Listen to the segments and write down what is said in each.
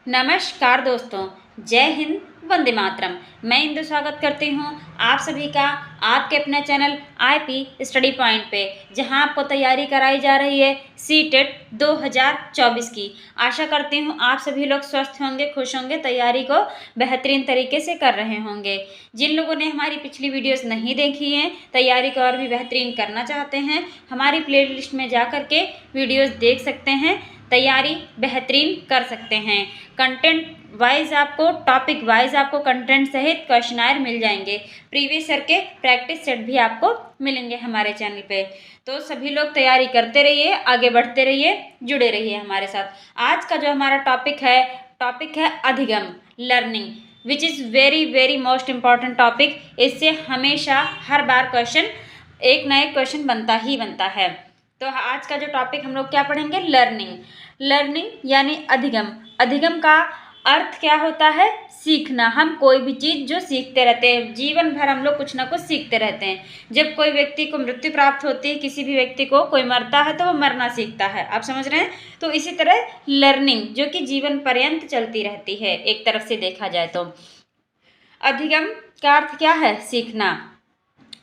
नमस्कार दोस्तों, जय हिंद, वंदे मातरम। मैं इंदु स्वागत करती हूँ आप सभी का आपके अपने चैनल आईपी स्टडी पॉइंट पे, जहां आपको तैयारी कराई जा रही है सीटेट 2024 की। आशा करती हूँ आप सभी लोग स्वस्थ होंगे, खुश होंगे, तैयारी को बेहतरीन तरीके से कर रहे होंगे। जिन लोगों ने हमारी पिछली वीडियोस नहीं देखी हैं, तैयारी को और भी बेहतरीन करना चाहते हैं, हमारी प्लेलिस्ट में जा कर के वीडियोस देख सकते हैं, तैयारी बेहतरीन कर सकते हैं। कंटेंट वाइज आपको, टॉपिक वाइज आपको कंटेंट सहित क्वेश्चनायर मिल जाएंगे। प्रीवियस ईयर के प्रैक्टिस सेट भी आपको मिलेंगे हमारे चैनल पे। तो सभी लोग तैयारी करते रहिए, आगे बढ़ते रहिए, जुड़े रहिए हमारे साथ। आज का जो हमारा टॉपिक है अधिगम, learning, which is very very most important topic. इससे हमेशा हर बार एक ना एक क्वेश्चन बनता ही बनता है। तो आज का जो टॉपिक हम लोग क्या पढ़ेंगे, लर्निंग यानी अधिगम। अधिगम का अर्थ क्या होता है, सीखना। हम कोई भी चीज़ जो सीखते रहते हैं, जीवन भर हम लोग कुछ ना कुछ सीखते रहते हैं। जब कोई व्यक्ति को मृत्यु प्राप्त होती है, किसी भी व्यक्ति को कोई मरता है, तो वो मरना सीखता है। आप समझ रहे हैं। तो इसी तरह लर्निंग जो कि जीवन पर्यंत चलती रहती है, एक तरफ से देखा जाए तो। अधिगम का अर्थ क्या है,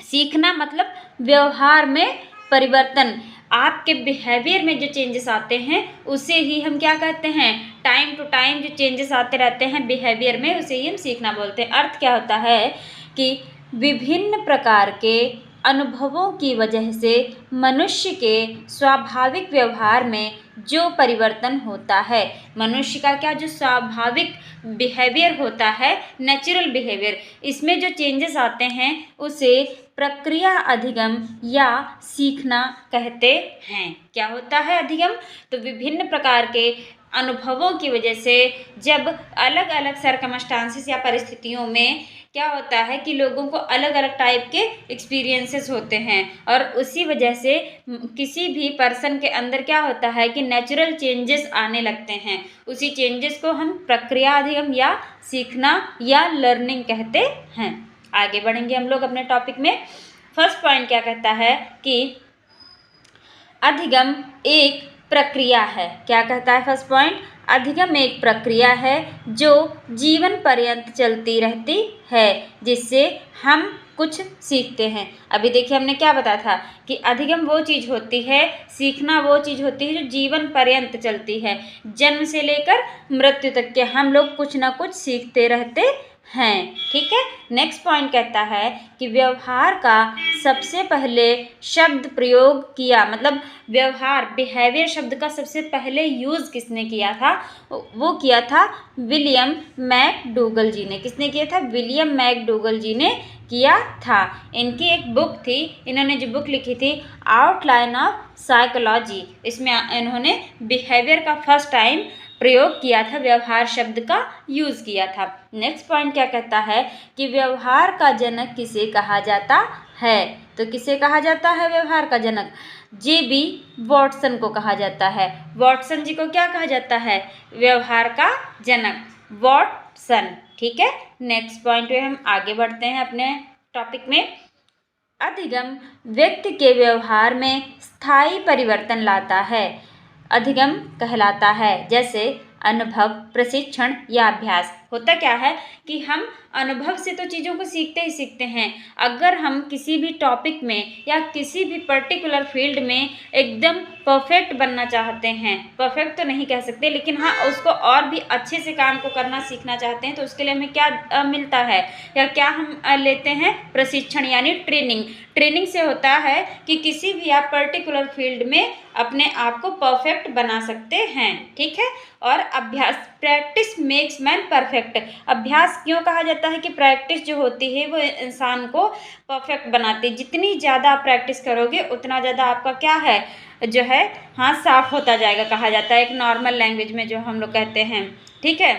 सीखना मतलब व्यवहार में परिवर्तन। आपके बिहेवियर में जो चेंजेस आते हैं उसे ही हम क्या कहते हैं, टाइम टू टाइम जो चेंजेस आते रहते हैं बिहेवियर में, उसे ही हम सीखना बोलते हैं। अर्थ क्या होता है कि विभिन्न प्रकार के अनुभवों की वजह से मनुष्य के स्वाभाविक व्यवहार में जो परिवर्तन होता है, मनुष्य का क्या जो स्वाभाविक बिहेवियर होता है, नेचुरल बिहेवियर, इसमें जो चेंजेस आते हैं उसे प्रक्रिया अधिगम या सीखना कहते हैं। क्या होता है अधिगम, तो विभिन्न प्रकार के अनुभवों की वजह से जब अलग अलग सर्कमस्टांसेस या परिस्थितियों में क्या होता है कि लोगों को अलग अलग टाइप के एक्सपीरियंसेस होते हैं, और उसी वजह से किसी भी पर्सन के अंदर क्या होता है कि नेचुरल चेंजेस आने लगते हैं। उसी चेंजेस को हम प्रक्रिया अधिगम या सीखना या लर्निंग कहते हैं। आगे बढ़ेंगे हम लोग अपने टॉपिक में। फर्स्ट पॉइंट क्या कहता है कि अधिगम एक प्रक्रिया है। क्या कहता है फर्स्ट पॉइंट, अधिगम एक प्रक्रिया है जो जीवन पर्यंत चलती रहती है, जिससे हम कुछ सीखते हैं। अभी देखिए हमने क्या बताया था कि अधिगम वो चीज़ होती है, सीखना वो चीज़ होती है जो जीवन पर्यंत चलती है। जन्म से लेकर मृत्यु तक के हम लोग कुछ ना कुछ सीखते रहते हैं। ठीक है। नेक्स्ट पॉइंट कहता है कि व्यवहार का सबसे पहले शब्द प्रयोग किया, मतलब व्यवहार, बिहेवियर शब्द का सबसे पहले यूज़ किसने किया था, वो किया था विलियम मैकडूगल जी ने। किसने किया था, विलियम मैकडूगल जी ने किया था। इनकी एक बुक थी, इन्होंने जो बुक लिखी थी आउटलाइन ऑफ साइकोलॉजी, इसमें इन्होंने बिहेवियर का फर्स्ट टाइम प्रयोग किया था, व्यवहार शब्द का यूज़ किया था। नेक्स्ट पॉइंट क्या कहता है कि व्यवहार का जनक किसे कहा जाता है, तो किसे कहा जाता है व्यवहार का जनक, जेबी वॉटसन को कहा जाता है। वॉटसन जी को क्या कहा जाता है, व्यवहार का जनक, वॉटसन। ठीक है। नेक्स्ट पॉइंट पे हम आगे बढ़ते हैं अपने टॉपिक में। अधिगम व्यक्ति के व्यवहार में स्थायी परिवर्तन लाता है, अधिगम कहलाता है। जैसे अनुभव, प्रशिक्षण या अभ्यास। होता क्या है कि हम अनुभव से तो चीज़ों को सीखते ही सीखते हैं। अगर हम किसी भी टॉपिक में या किसी भी पर्टिकुलर फील्ड में एकदम परफेक्ट बनना चाहते हैं, परफेक्ट तो नहीं कह सकते, लेकिन हाँ उसको और भी अच्छे से काम को करना सीखना चाहते हैं, तो उसके लिए हमें क्या मिलता है या क्या हम लेते हैं, प्रशिक्षण यानी ट्रेनिंग से होता है कि किसी भी आप पर्टिकुलर फील्ड में अपने आप को परफेक्ट बना सकते हैं। ठीक है। और अभ्यास, प्रैक्टिस मेक्स मैन परफेक्ट। अभ्यास क्यों कहा जाता है कि प्रैक्टिस जो होती है वो इंसान को परफेक्ट बनाती है। जितनी ज़्यादा आप प्रैक्टिस करोगे उतना ज़्यादा आपका क्या है, जो है हाथ साफ होता जाएगा, कहा जाता है एक नॉर्मल लैंग्वेज में जो हम लोग कहते हैं। ठीक है,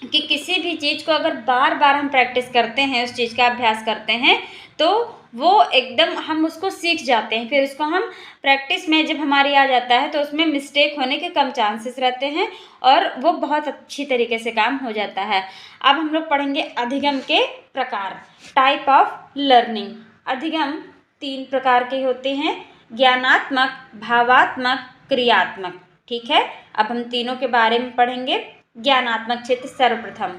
कि किसी भी चीज़ को अगर बार बार हम प्रैक्टिस करते हैं, उस चीज़ का अभ्यास करते हैं, तो वो एकदम हम उसको सीख जाते हैं। फिर उसको हम प्रैक्टिस में जब हमारी आ जाता है तो उसमें मिस्टेक होने के कम चांसेस रहते हैं और वो बहुत अच्छी तरीके से काम हो जाता है। अब हम लोग पढ़ेंगे अधिगम के प्रकार, टाइप ऑफ लर्निंग। अधिगम 3 प्रकार के होते हैं, ज्ञानात्मक, भावात्मक, क्रियात्मक। ठीक है। अब हम तीनों के बारे में पढ़ेंगे। ज्ञानात्मक क्षेत्र सर्वप्रथम।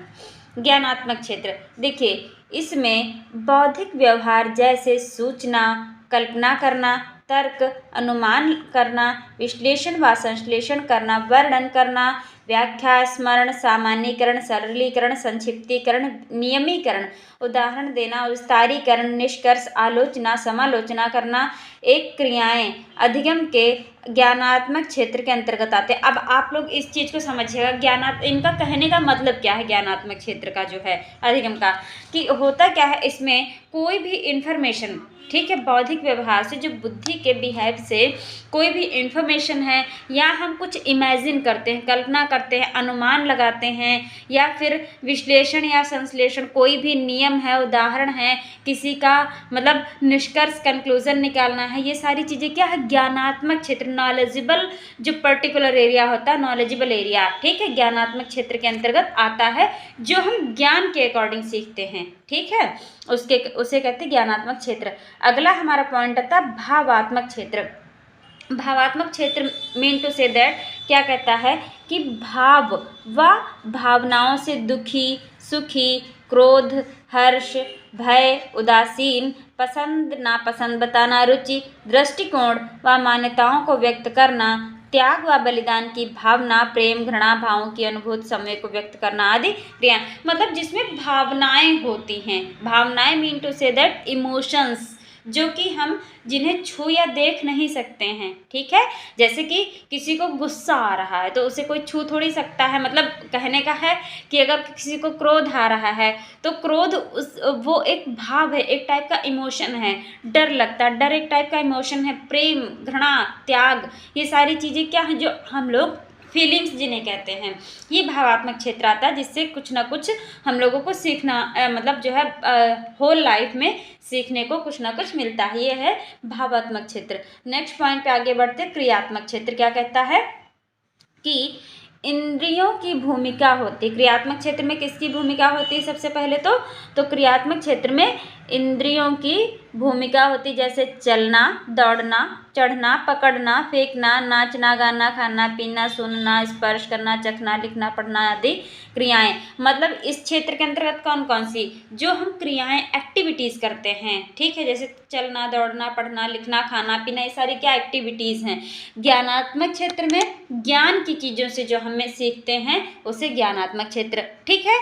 ज्ञानात्मक क्षेत्र देखिए, इसमें बौद्धिक व्यवहार जैसे सूचना, कल्पना करना, तर्क, अनुमान करना, विश्लेषण व संश्लेषण करना, वर्णन करना, व्याख्या, स्मरण, सामान्यीकरण, सरलीकरण, संक्षिप्तीकरण, नियमीकरण, उदाहरण देना, विस्तारीकरण, निष्कर्ष, आलोचना, समालोचना करना, एक क्रियाएं अधिगम के ज्ञानात्मक क्षेत्र के अंतर्गत आते हैं। अब आप लोग इस चीज़ को समझिएगा, इनका कहने का मतलब क्या है ज्ञानात्मक क्षेत्र का जो है अधिगम का, कि होता क्या है इसमें कोई भी इंफॉर्मेशन, ठीक है, बौद्धिक व्यवहार से जो बुद्धि के बिहेव से कोई भी इंफॉर्मेशन है, या हम कुछ इमेजिन करते हैं, कल्पना करते हैं, अनुमान लगाते हैं, या फिर विश्लेषण या संश्लेषण, कोई भी नियम है, उदाहरण है, किसी का मतलब निष्कर्ष, कंक्लूजन निकालना है, ये सारी चीज़ें क्या है ज्ञानात्मक क्षेत्र, नॉलेजेबल जो पर्टिकुलर एरिया होता है, नॉलेजेबल एरिया, ठीक है, ज्ञानात्मक क्षेत्र के अंतर्गत आता है, जो हम ज्ञान के अकॉर्डिंग सीखते हैं, ठीक है, उसे कहते हैं ज्ञानात्मक क्षेत्र। अगला हमारा पॉइंट आता है भावात्मक क्षेत्र। भावात्मक क्षेत्र मीन टू से दैट क्या कहता है कि भाव व भावनाओं से दुखी, सुखी, क्रोध, हर्ष, भय, उदासीन, पसंद नापसंद बताना, रुचि, दृष्टिकोण व मान्यताओं को व्यक्त करना, त्याग व बलिदान की भावना, प्रेम, घृणा भावों की अनुभूति, समय को व्यक्त करना आदि क्रिया, मतलब जिसमें भावनाएं होती हैं। भावनाएं mean to say that emotions, जो कि हम जिन्हें छू या देख नहीं सकते हैं, ठीक है, जैसे कि किसी को गुस्सा आ रहा है तो उसे कोई छू थोड़ी सकता है, मतलब कहने का है कि अगर किसी को क्रोध आ रहा है तो क्रोध वो एक भाव है, एक टाइप का इमोशन है, डर लगता है, डर एक टाइप का इमोशन है, प्रेम, घृणा, त्याग, ये सारी चीज़ें क्या हैं जो हम लोग फीलिंग्स जिन्हें कहते हैं, ये भावात्मक क्षेत्र आता है, जिससे कुछ ना कुछ हम लोगों को सीखना मतलब जो है होल लाइफ में सीखने को कुछ ना कुछ मिलता है, ये है भावात्मक क्षेत्र। नेक्स्ट पॉइंट पे आगे बढ़ते, क्रियात्मक क्षेत्र क्या कहता है कि इंद्रियों की भूमिका होती, क्रियात्मक क्षेत्र में किसकी भूमिका होती है सबसे पहले तो क्रियात्मक क्षेत्र में इंद्रियों की भूमिका होती, जैसे चलना, दौड़ना, चढ़ना, पकड़ना, फेंकना, नाचना, गाना, खाना, पीना, सुनना, स्पर्श करना, चखना, लिखना, पढ़ना आदि क्रियाएं। मतलब इस क्षेत्र के अंतर्गत कौन कौन सी जो हम क्रियाएं एक्टिविटीज़ करते हैं, ठीक है, जैसे चलना, दौड़ना, पढ़ना, लिखना, खाना, पीना, ये सारी क्या एक्टिविटीज़ हैं। ज्ञानात्मक क्षेत्र में ज्ञान की चीज़ों से जो हमें सीखते हैं उसे ज्ञानात्मक क्षेत्र, ठीक है,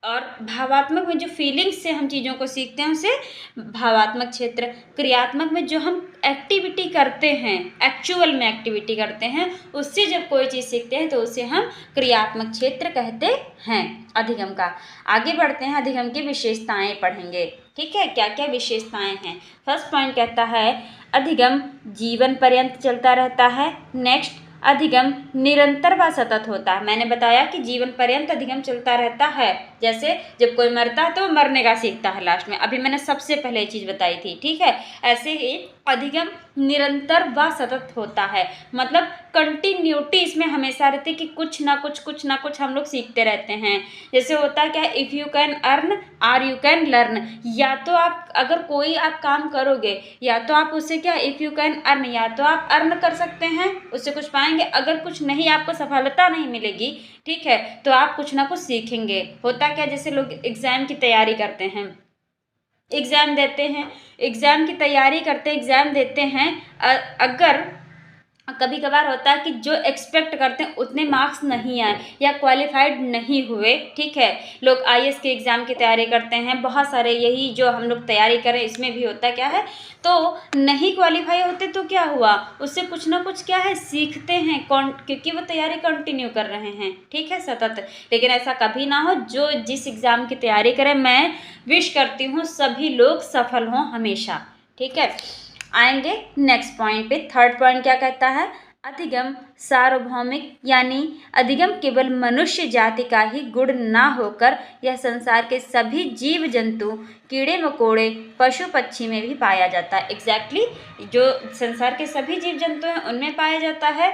और भावात्मक में जो फीलिंग्स से हम चीज़ों को सीखते हैं उसे भावात्मक क्षेत्र। क्रियात्मक में जो हम एक्टिविटी करते हैं, एक्चुअल में एक्टिविटी करते हैं, उससे जब कोई चीज़ सीखते हैं तो उसे हम क्रियात्मक क्षेत्र कहते हैं अधिगम का। आगे बढ़ते हैं, अधिगम की विशेषताएं पढ़ेंगे, ठीक है, क्या क्या विशेषताएं हैं। फर्स्ट पॉइंट कहता है अधिगम जीवन पर्यंत चलता रहता है। नेक्स्ट, अधिगम निरंतर व सतत होता है। मैंने बताया कि जीवन पर्यंत अधिगम चलता रहता है, जैसे जब कोई मरता है तो मरने का सीखता है लास्ट में, अभी मैंने सबसे पहले ये चीज़ बताई थी, ठीक है। ऐसे ही अधिगम निरंतर व सतत होता है, मतलब कंटिन्यूटी इसमें हमेशा रहती कि कुछ ना कुछ हम लोग सीखते रहते हैं। जैसे होता है क्या, if you can earn or you can learn, या तो आप अगर कोई आप काम करोगे या तो आप उससे क्या, इफ़ यू कैन अर्न, या तो आप अर्न कर सकते हैं उससे कुछ पाएंगे, अगर कुछ नहीं आपको सफलता नहीं मिलेगी, ठीक है, तो आप कुछ ना कुछ सीखेंगे। होता क्या, जैसे लोग एग्ज़ाम की तैयारी करते हैं, एग्ज़ाम देते हैं, एग्ज़ाम की तैयारी करते हैं, एग्ज़ाम देते हैं, अगर कभी कभार होता है कि जो एक्सपेक्ट करते हैं उतने मार्क्स नहीं आए या क्वालिफाइड नहीं हुए, ठीक है, लोग आईएएस के एग्ज़ाम की तैयारी करते हैं, बहुत सारे यही जो हम लोग तैयारी करें इसमें भी होता क्या है, तो नहीं क्वालिफाई होते तो क्या हुआ, उससे कुछ ना कुछ क्या है सीखते हैं, क्योंकि वो तैयारी कंटिन्यू कर रहे हैं, ठीक है, सतत। लेकिन ऐसा कभी ना हो, जो जिस एग्ज़ाम की तैयारी करें, मैं विश करती हूँ सभी लोग सफल हों हमेशा, ठीक है। आएंगे नेक्स्ट पॉइंट पे। थर्ड पॉइंट क्या कहता है, अधिगम सार्वभौमिक, यानी अधिगम केवल मनुष्य जाति का ही गुण ना होकर यह संसार के सभी जीव जंतु, कीड़े मकोड़े, पशु पक्षी में भी पाया जाता है। एग्जैक्टली जो संसार के सभी जीव जंतु हैं उनमें पाया जाता है,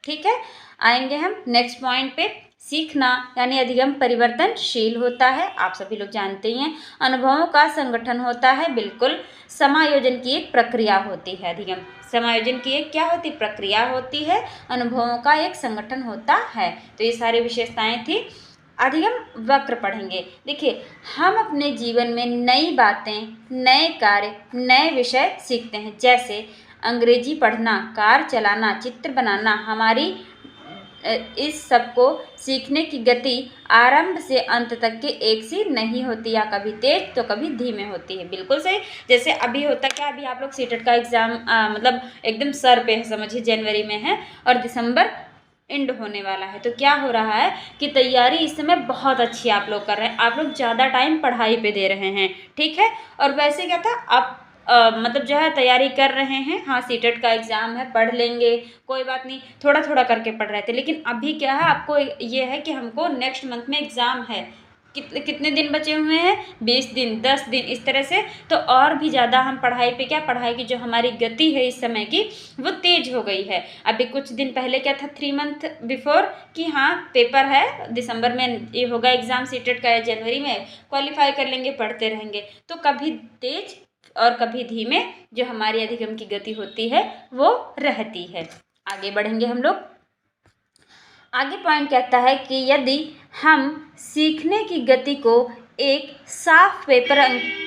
ठीक है। आएंगे हम नेक्स्ट पॉइंट पे, सीखना यानी अधिगम परिवर्तनशील होता है, आप सभी लोग जानते ही हैं। अनुभवों का संगठन होता है, बिल्कुल। समायोजन की एक प्रक्रिया होती है अधिगम, समायोजन की एक क्या होती प्रक्रिया होती है, अनुभवों का एक संगठन होता है। तो ये सारी विशेषताएं थी। अधिगम वक्र पढ़ेंगे। देखिए, हम अपने जीवन में नई बातें, नए कार्य, नए विषय सीखते हैं। जैसे अंग्रेजी पढ़ना, कार चलाना, चित्र बनाना। हमारी इस सब को सीखने की गति आरंभ से अंत तक के एक सी नहीं होती, या कभी तेज तो कभी धीमे होती है। बिल्कुल सही। जैसे अभी होता क्या, अभी आप लोग सीटेट का एग्जाम मतलब एकदम सर पे है, समझिए जनवरी में है और दिसंबर एंड होने वाला है। तो क्या हो रहा है कि तैयारी इस समय बहुत अच्छी आप लोग कर रहे हैं, आप लोग ज़्यादा टाइम पढ़ाई पे दे रहे हैं, ठीक है। और वैसे क्या था, आप मतलब जो है तैयारी कर रहे हैं, हाँ सीटेट का एग्ज़ाम है, पढ़ लेंगे कोई बात नहीं, थोड़ा थोड़ा करके पढ़ रहे थे। लेकिन अभी क्या है, आपको ये है कि हमको नेक्स्ट मंथ में एग्ज़ाम है, कितने दिन बचे हुए हैं, 20 दिन, 10 दिन, इस तरह से। तो और भी ज़्यादा हम पढ़ाई पे क्या, पढ़ाई की जो हमारी गति है इस समय की, वो तेज हो गई है। अभी कुछ दिन पहले क्या था, 3 मंथ बिफोर, कि हाँ पेपर है, दिसंबर में ये होगा एग्ज़ाम सीटेट का, जनवरी में क्वालिफाई कर लेंगे, पढ़ते रहेंगे। तो कभी तेज और कभी धीमे जो हमारी अधिगम की गति होती है वो रहती है। आगे बढ़ेंगे हम लोग। आगे पॉइंट कहता है कि यदि हम सीखने की गति को एक साफ पेपर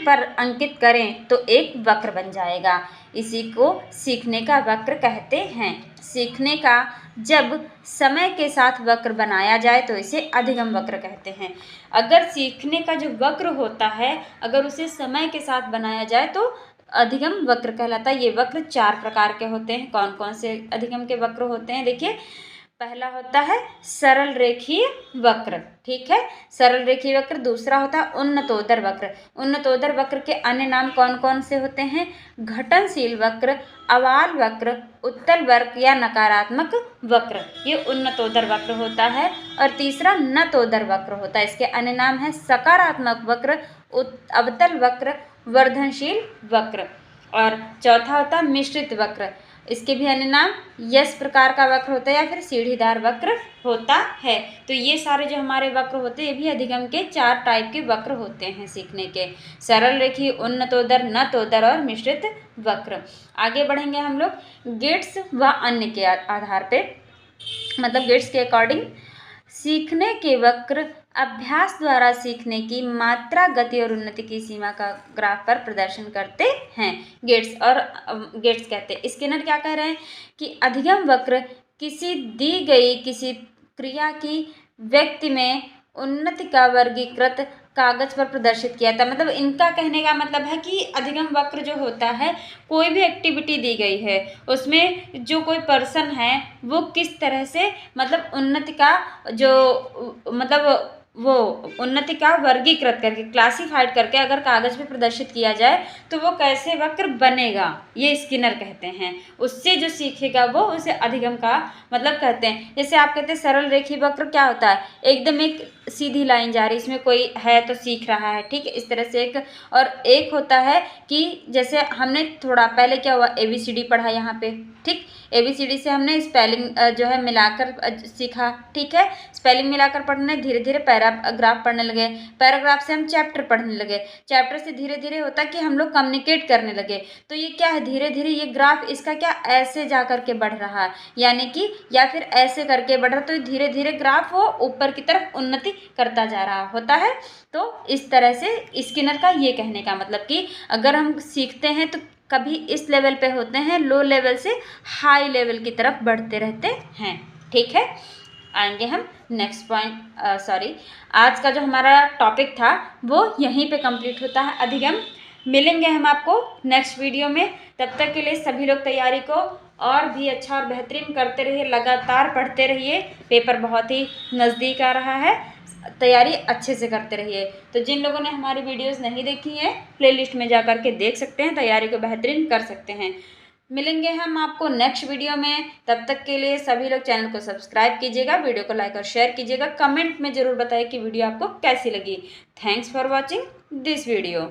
पर अंकित करें तो एक वक्र बन जाएगा। इसी को सीखने का वक्र कहते हैं। सीखने का जब समय के साथ वक्र बनाया जाए तो इसे अधिगम वक्र कहते हैं। अगर सीखने का जो वक्र होता है, अगर उसे समय के साथ बनाया जाए तो अधिगम वक्र कहलाता है। ये वक्र 4 प्रकार के होते हैं। कौन कौन से अधिगम के वक्र होते हैं, देखिए। पहला होता है सरल रेखीय वक्र, ठीक है, सरल रेखीय वक्र। दूसरा होता है उन्नतोदर वक्र। उन्नतोदर वक्र के अन्य नाम कौन कौन से होते हैं, घटनशील वक्र, अवाल वक्र, उत्तल वक्र या नकारात्मक वक्र, ये उन्नतोदर वक्र होता है। और तीसरा नतोदर वक्र होता है। इसके अन्य नाम है सकारात्मक वक्र, अवतल वक्र, वर्धनशील वक्र। और चौथा होता है मिश्रित वक्र। इसके भी अन्य नाम यस प्रकार का वक्र होता है या फिर सीढ़ीदार वक्र होता है। तो ये सारे जो हमारे वक्र होते हैं, ये भी अधिगम के 4 टाइप के वक्र होते हैं सीखने के, सरल रेखीय, उन्नतोदर, नतोदर और मिश्रित वक्र। आगे बढ़ेंगे हम लोग गेट्स व अन्य के आधार पे, मतलब गेट्स के अकॉर्डिंग सीखने के वक्र अभ्यास द्वारा सीखने की मात्रा, गति और उन्नति की सीमा का ग्राफ पर प्रदर्शन करते हैं। गेट्स और गेट्स कहते हैं। स्किनर क्या कह रहे हैं कि अधिगम वक्र किसी दी गई किसी क्रिया की व्यक्ति में उन्नति का वर्गीकृत कागज पर प्रदर्शित किया था। मतलब इनका कहने का मतलब है कि अधिगम वक्र जो होता है, कोई भी एक्टिविटी दी गई है, उसमें जो कोई पर्सन है वो किस तरह से मतलब उन्नति का जो मतलब वो उन्नति का वर्गीकृत करके, क्लासिफाइड करके अगर कागज पे प्रदर्शित किया जाए तो वो कैसे वक्र बनेगा, ये स्किनर कहते हैं। उससे जो सीखेगा वो उसे अधिगम का मतलब कहते हैं। जैसे आप कहते हैं सरल रेखीय वक्र क्या होता है, एकदम एक सीधी लाइन जा रही, इसमें कोई है तो सीख रहा है, ठीक है, इस तरह से एक। और एक होता है कि जैसे हमने थोड़ा पहले क्या हुआ, ABCD पढ़ा यहाँ पे, ठीक, ABCD से हमने स्पेलिंग जो है मिलाकर सीखा, ठीक है, स्पेलिंग मिलाकर पढ़ने, धीरे धीरे पैराग्राफ पढ़ने लगे, पैराग्राफ से हम चैप्टर पढ़ने लगे, चैप्टर से धीरे धीरे होता कि हम लोग कम्युनिकेट करने लगे। तो ये क्या है, धीरे धीरे ये ग्राफ इसका क्या ऐसे जा करके बढ़ रहा है, यानी कि या फिर ऐसे करके बढ़ रहा, तो धीरे धीरे ग्राफ वो ऊपर की तरफ उन्नति करता जा रहा होता है। तो इस तरह से स्किनर का ये कहने का मतलब कि अगर हम सीखते हैं तो कभी इस लेवल पे होते हैं, लो लेवल से हाई लेवल की तरफ बढ़ते रहते हैं, ठीक है। आएंगे हम नेक्स्ट पॉइंट, आज का जो हमारा टॉपिक था वो यहीं पे कंप्लीट होता है, अधिगम। मिलेंगे हम आपको नेक्स्ट वीडियो में। तब तक के लिए सभी लोग तैयारी को और भी अच्छा और बेहतरीन करते रहिए, लगातार पढ़ते रहिए, पेपर बहुत ही नज़दीक आ रहा है, तैयारी अच्छे से करते रहिए। तो जिन लोगों ने हमारी वीडियोस नहीं देखी हैं, प्लेलिस्ट में जा कर के देख सकते हैं, तैयारी को बेहतरीन कर सकते हैं। मिलेंगे हम आपको नेक्स्ट वीडियो में। तब तक के लिए सभी लोग चैनल को सब्सक्राइब कीजिएगा, वीडियो को लाइक और शेयर कीजिएगा, कमेंट में ज़रूर बताइए कि वीडियो आपको कैसी लगी। Thanks for watching this video.